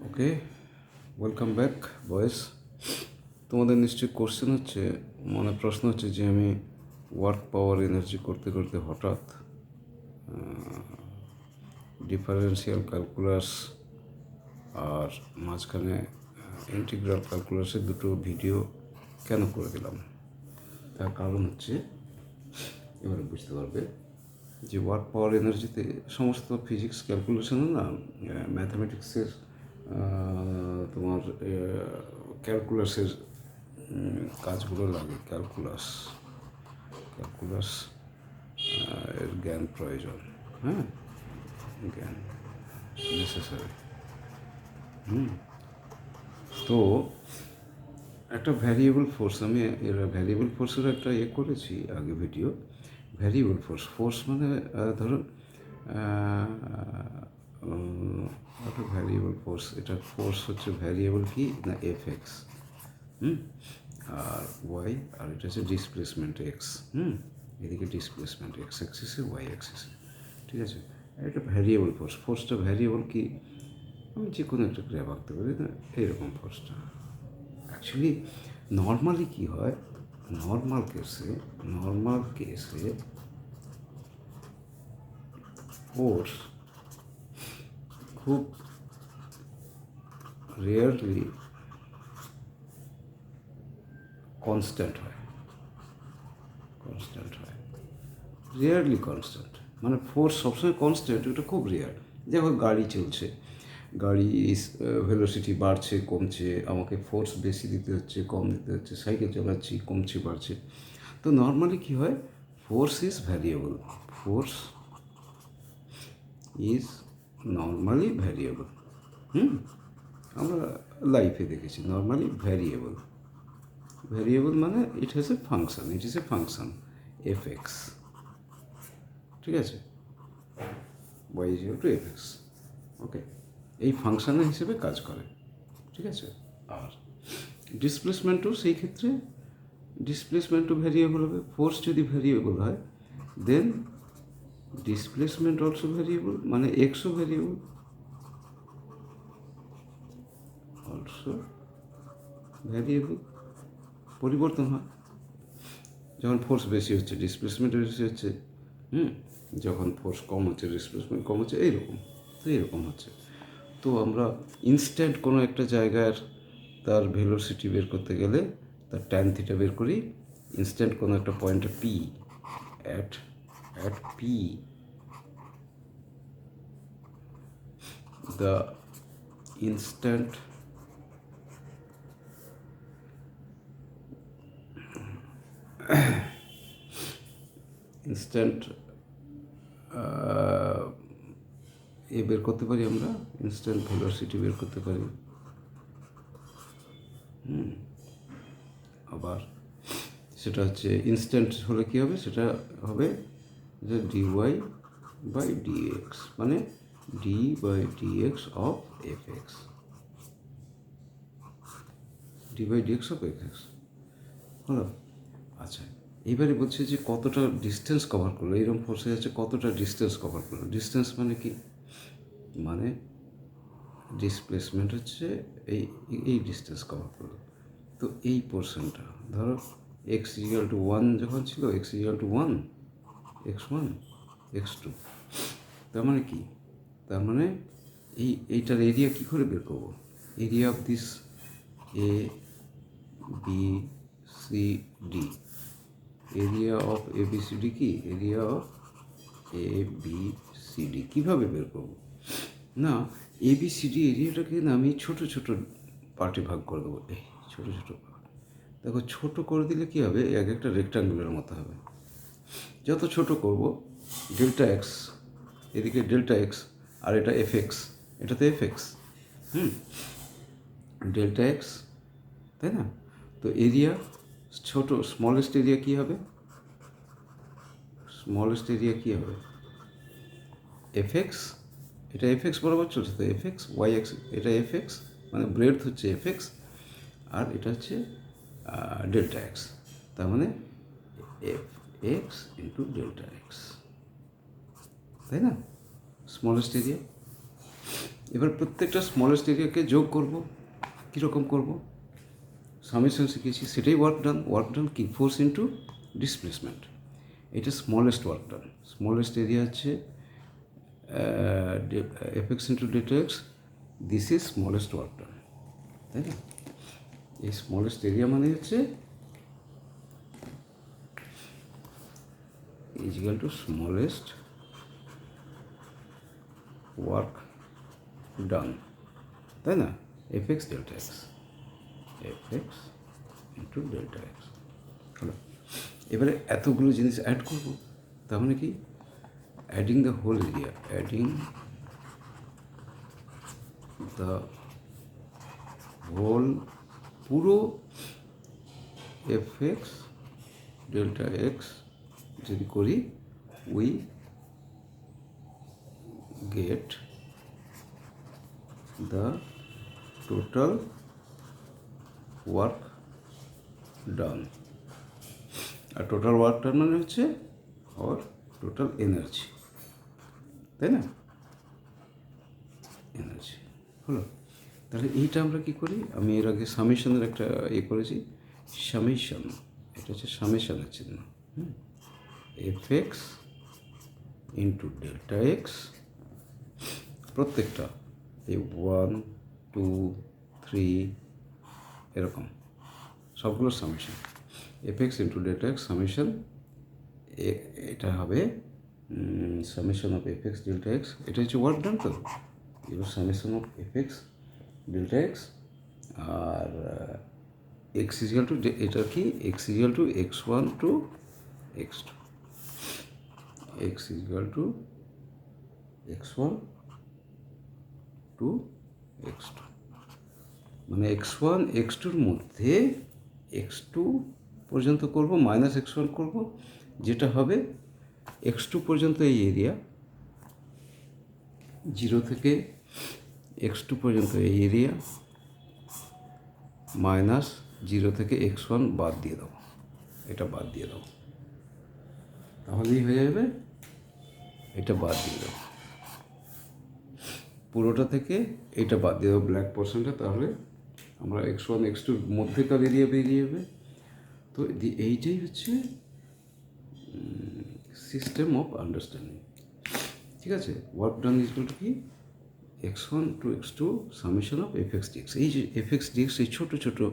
ওকে, welcome back বয়েস। তোমাদের নিশ্চয়ই কোশ্চেন হচ্ছে, মানে প্রশ্ন হচ্ছে যে আমি ওয়ার্ক পাওয়ার এনার্জি করতে করতে হঠাৎ ডিফারেন্সিয়াল ক্যালকুলাস আর মাঝখানে ইন্টিগ্রাল ক্যালকুলাসের দুটো ভিডিও কেন করে দিলাম। তার কারণ হচ্ছে, এবারে বুঝতে পারবে যে ওয়ার্ক পাওয়ার এনার্জিতে সমস্ত ফিজিক্স ক্যালকুলেশনও না, ম্যাথামেটিক্সের তোমার ক্যালকুলাসের কাজগুলো লাগে। ক্যালকুলাস ক্যালকুলাস এর জ্ঞান প্রয়োজন। হ্যাঁ, জ্ঞান নেসেসারি। তো একটা ভ্যারিয়েবল ফোর্স, আমি এর ভ্যারিয়েবল ফোর্সের একটা করেছি আগে ভিডিও। ভ্যারিয়েবল ফোর্স, ফোর্স মানে ধরুন একটা ভ্যারিয়েবল ফোর্স, এটা ফোর্স হচ্ছে ভ্যারিয়েবল কি না এফ আর ওয়াই, আর এটা হচ্ছে ডিসপ্লেসমেন্ট এক্স। এদিকে ডিসপ্লেসমেন্ট এক্স অ্যাক্সিসে, ওয়াই অ্যাক্সিসে, ঠিক আছে। এটা ভ্যারিয়েবল ফোর্স, ফোর্সটা ভ্যারিয়েবল কি, আমি যে কোনো একটা ক্রিয়া ভাবতে পারি না, এইরকম ফোর্সটা। অ্যাকচুয়ালি নর্মালি কী হয়, নর্মাল কেসে ফোর্স খুব রেয়ারলি কনস্ট্যান্ট হয়, রেয়ারলি কনস্ট্যান্ট। মানে ফোর্স সবসময় কনস্ট্যান্ট, ওটা খুব রেয়ার। দেখো গাড়ি চলছে, গাড়ি ভেলোসিটি বাড়ছে কমছে, আমাকে ফোর্স বেশি দিতে হচ্ছে কম দিতে হচ্ছে, সাইকেল চালাচ্ছি কমছে বাড়ছে। তো নর্মালি কী হয়, force is variable, force is normally variable. আমরা লাইফে দেখেছি নর্মালি ভ্যারিয়েবল মানে it is a function F X, ঠিক আছে, Y is to F X. Okay, এই ফাংশনের হিসেবে কাজ করে, ঠিক আছে। আর ডিসপ্লেসমেন্টও সেই ক্ষেত্রে, ডিসপ্লেসমেন্টও ভ্যারিয়েবল হবে। ফোর্স যদি ভ্যারিয়েবল হয়, দেন ডিসপ্লেসমেন্ট অলসো ভ্যারিয়েবল, মানে এক্সও ভ্যারিয়েবল, অলসো ভ্যারিয়েবল, পরিবর্তন হয়। যখন ফোর্স বেশি হচ্ছে ডিসপ্লেসমেন্ট বেশি হচ্ছে, যখন ফোর্স কম হচ্ছে ডিসপ্লেসমেন্ট কম হচ্ছে, এইরকম হচ্ছে। তো আমরা ইনস্ট্যান্ট কোনো একটা জায়গার তার ভেলোসিটি বের করতে গেলে তার ট্যান থিটা বের করি। ইনস্ট্যান্ট কোনো একটা পয়েন্টে P, at P the instant বের করতে পারি, আমরা ইনস্ট্যান্ট ভেলোসিটি বের করতে পারি। আবার সেটা হচ্ছে ইনস্ট্যান্ট হলে কী হবে, সেটা হবে যে ডিওয়াই বাই ডিএক্স, মানে d by dx of f x, d by dx of f x হলো। আচ্ছা, এবারে বলছে যে কতটা ডিস্টেন্স কভার করলো, এইরকম ফোর্সে যাচ্ছে কতটা ডিস্টেন্স কভার করলো। ডিস্টেন্স মানে কি, মানে ডিসপ্লেসমেন্ট হচ্ছে এই ডিস্টেন্স কভার করলো। তো এই পোর্শনটা ধরো এক্স ইকুয়াল টু 1 যখন ছিল, x equal to 1, x1 x2, তার মানে কি, তার মানে এইটার এরিয়া কী করে বের করবো, area of this A B C D, area of A B C D কি, area of A B C D কীভাবে বের করবো না, এ বি সি ডি এরিয়াটাকে না আমি ছোটো ছোটো পার্টে ভাগ করে দেবো। এই ছোটো ছোটো দেখো, ছোটো করে দিলে কী হবে, এক একটা রেক্টাঙ্গুলার মতো হবে। যত ছোট করব, ডেল্টা এক্স, এদিকে ডেল্টা এক্স, আর এটা এফ এক্স, এটা তো এফ এক্স, ডেল্টা এক্স, তাই না। তো এরিয়া ছোটো, স্মলেস্ট এরিয়া কী হবে, এফ এক্স, এটা এফ এক্স বরাবর চলছে, তো এফ এক্স ওয়াই এক্স, এটা এফ এক্স মানে ব্রেডথ হচ্ছে এফ এক্স, আর এটা হচ্ছে ডেল্টা এক্স, তার মানে F x into delta x, তাই না, স্মলেস্ট এরিয়া। এবার প্রত্যেকটা স্মলেস্ট এরিয়াকে যোগ করব। কীরকম করব? সামেশন শিখেছি, সেটাই ওয়ার্ক ডান কি ফোর্স ইন্টু ডিসপ্লেসমেন্ট। এটা smallest work done. Smallest area হচ্ছে F X into delta X, this is smallest work done, তাই না? এই স্মলেস্ট এরিয়া মানে হচ্ছে is equal to smallest work done, তাই না? fx delta x, fx into delta x হলো। এবারে এতগুলো জিনিস অ্যাড করবো, তার মানে কি adding the whole area, adding the whole পুরো fx delta x যদি করি, we get the total work done. আর টোটাল ওয়ার্ক ডান মানে হচ্ছে আর টোটাল এনার্জি, তাই না? এনার্জি হলো। তাহলে এইটা আমরা কী করি, আমি এর আগে সামেশনের একটা করেছি, সামেশন, এটা হচ্ছে সামেশনের চিহ্ন। fx ইন্টু ডেল্টা এক্স, প্রত্যেকটা এই 1 2 3 এরকম সবগুলোর summation, fx into delta x summation, এটা হবে summation of fx delta x. এটা হচ্ছে ওয়ার্ক ডান, তো এবার summation of fx delta x. আর এক্স ইজিক্যাল টু, এটা কি x is equal to x1 to x2, x is equal to x1 to x2, মানে x1 x2-র মধ্যে x2 পর্যন্ত করব, মাইনাস x1 করব, যেটা হবে x2 পর্যন্ত এই এরিয়া, 0 থেকে x2 পর্যন্ত এই এরিয়া, মাইনাস 0 থেকে x1 বাদ দিয়ে দেবো, এটা বাদ দিয়ে দেবো, তাহলেই হয়ে যাবে। এটা বাদ দিয়ে দেবো, পুরোটা থেকে এটা বাদ দিয়ে দেবো, ব্ল্যাক পোর্শনটা, তাহলে আমরা x1 x2-র মধ্যেকার এরিয়া বেরিয়ে যাবে। তো এইটাই হচ্ছে সিস্টেম অফ আন্ডারস্ট্যান্ডিং, ঠিক আছে? Work done is equal to কি x1 to x2 summation of fx dx। এই যে fx dx, এই ছোটো ছোটো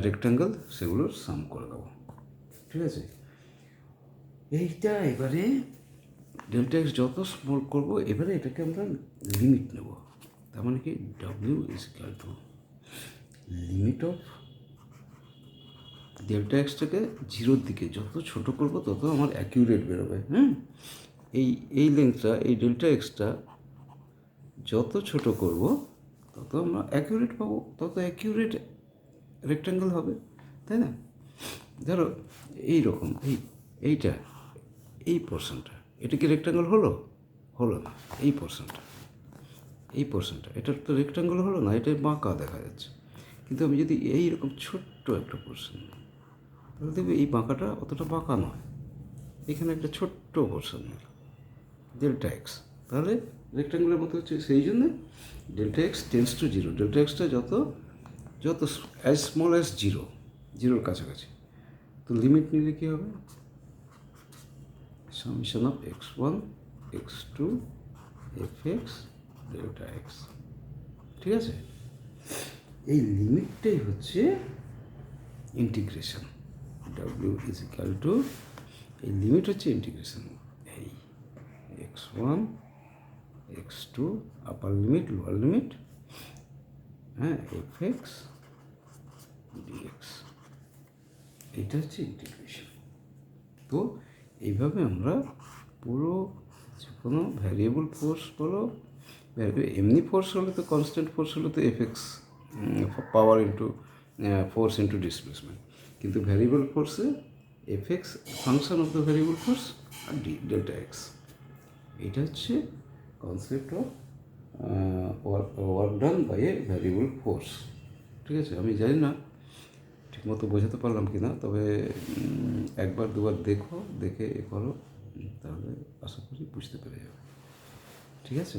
রেক্ট্যাঙ্গেল, সেগুলোর সাম করে দেবো, ঠিক আছে? এইটা এবারে ডেল্টা এক্স যত স্মল করবো, এবারে এটাকে আমরা লিমিট নেব। তার মানে কি W is equal to limit of delta এক্সটাকে 0-র দিকে যত ছোটো করবো তত আমার অ্যাকিউরেট বেরোবে। এই লেন্থটা, এই ডেল্টা এক্সটা যত ছোটো করব তত আমরা অ্যাকিউরেট পাবো, তত অ্যাকিউরেট রেক্ট্যাঙ্গেল হবে, তাই না? ধরো এইরকম, এইটা এই পোর্শনটা, এটা কি রেক্ট্যাঙ্গেল হলো? হলো না। এই পোর্শনটা এটার তো রেক্ট্যাঙ্গেল হলো না, এটা বাঁকা দেখা যাচ্ছে। কিন্তু আমি যদি এইরকম ছোট্ট একটা পোর্শন, তাহলে দেখবে এই বাঁকাটা অতটা বাঁকা নয়। এখানে একটা ছোট্ট পোর্শন ডেল্টা এক্স, তাহলে রেক্ট্যাঙ্গুলার মতো হচ্ছে। সেই জন্যে delta x tends to 0, delta extra যত অ্যাজ স্মল অ্যাজ 0-র কাছাকাছি। তো লিমিট নিলে কী হবে? Summation of x1 x2 fx delta x, ঠিক আছে? এই লিমিটটাই হচ্ছে integration. W is equal to, এই লিমিট হচ্ছে ইন্টিগ্রেশন, এই x1 x2 আপার limit lower limit, fx dx, এটা হচ্ছে ইন্টিগ্রেশন। তো এইভাবে আমরা পুরো যে কোনো ভ্যারিয়েবল ফোর্স বলো, এমনি ফোর্স হলে তো, কনস্ট্যান্ট ফোর্স হলে তো F X power into force into displacement, কিন্তু ভ্যারিয়েবল ফোর্সে F X function of the variable force আর ডেল্টা এক্স। এটা হচ্ছে concept of work done by a variable force, ঠিক আছে? আমি জানি না ঠিকমতো বোঝাতে পারলাম কি না, তবে একবার দুবার দেখে করো, তাহলে আশা করি বুঝতে পেরে যাবে, ঠিক আছে?